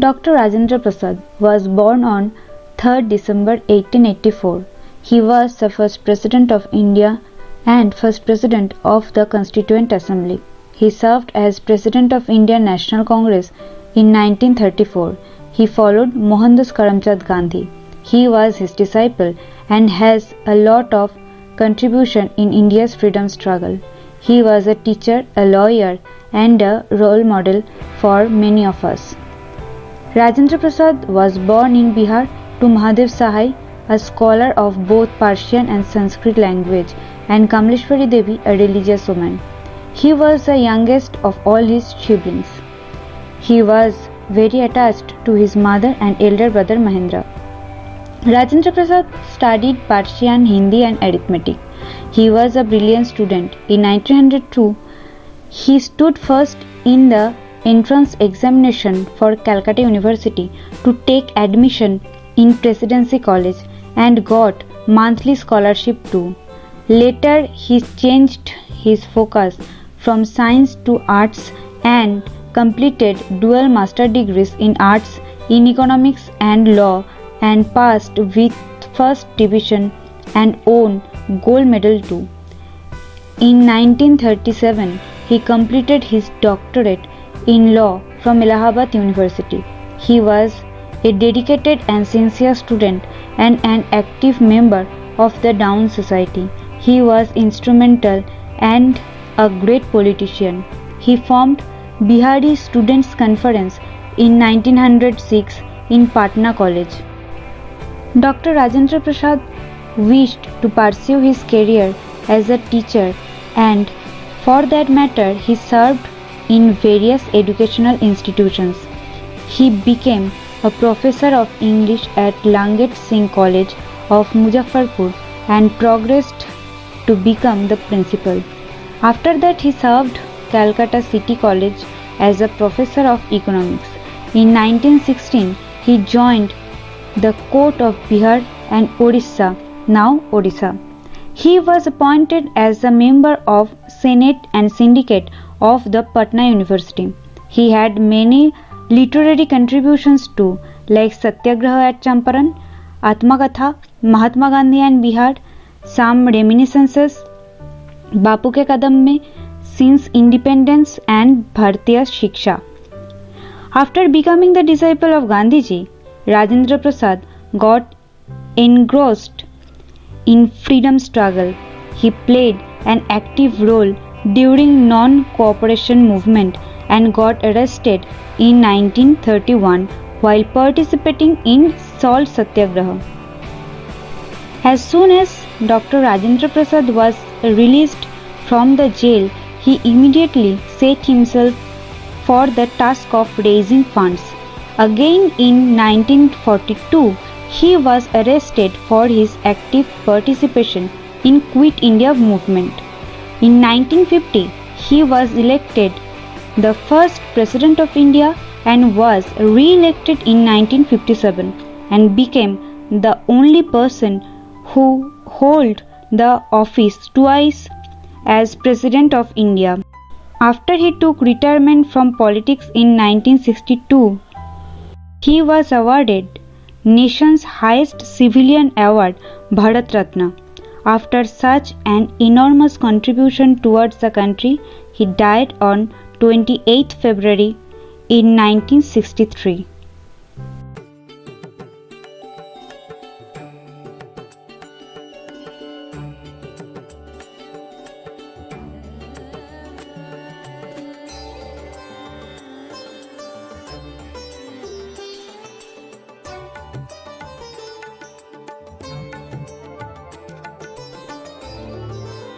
Dr. Rajendra Prasad was born on 3rd December 1884. He was the first President of India and first President of the Constituent Assembly. He served as President of Indian National Congress in 1934. He followed Mohandas Karamchand Gandhi. He was his disciple and has a lot of contribution in India's freedom struggle. He was a teacher, a lawyer, and a role model for many of us. Rajendra Prasad was born in Bihar to Mahadev Sahai, a scholar of both Persian and Sanskrit language, and Kamleshwari Devi, a religious woman. He was the youngest of all his siblings. He was very attached to his mother and elder brother Mahendra. Rajendra Prasad studied Persian, Hindi and arithmetic. He was a brilliant student. In 1902, he stood first in the entrance examination for Calcutta University to take admission in Presidency College and got monthly scholarship too. Later, he changed his focus from science to arts and completed dual master degrees in arts in economics and law and passed with first division and won gold medal too. In 1937, he completed his doctorate in law from Allahabad University. He was a dedicated and sincere student and an active member of the Down Society. He was instrumental and a great politician. He formed Bihari Students' Conference in 1906 in Patna College. Dr. Rajendra Prasad wished to pursue his career as a teacher, and for that matter he served in various educational institutions. He became a professor of English at Langet Singh College of Muzaffarpur and progressed to become the principal. After that, he served Calcutta City College as a professor of economics. In 1916, he joined the court of Bihar and Orissa, now Odisha. He was appointed as a member of Senate and Syndicate of the Patna University. He had many literary contributions too, like Satyagraha at Champaran, Atmakatha, Mahatma Gandhi and Bihar, some reminiscences, Bapu ke Kadam mein, Since Independence and Bharatiya Shiksha. After becoming the disciple of Gandhiji, Rajendra Prasad got engrossed in freedom struggle. He played an active role during non-cooperation movement and got arrested in 1931 while participating in Salt Satyagraha. As soon as Dr. Rajendra Prasad was released from the jail, he immediately set himself for the task of raising funds. Again in 1942, he was arrested for his active participation in Quit India movement. In 1950, he was elected the first President of India and was re-elected in 1957 and became the only person who held the office twice as President of India. After he took retirement from politics in 1962, he was awarded nation's highest civilian award, Bharat Ratna. After such an enormous contribution towards the country, he died on 28 February in 1963.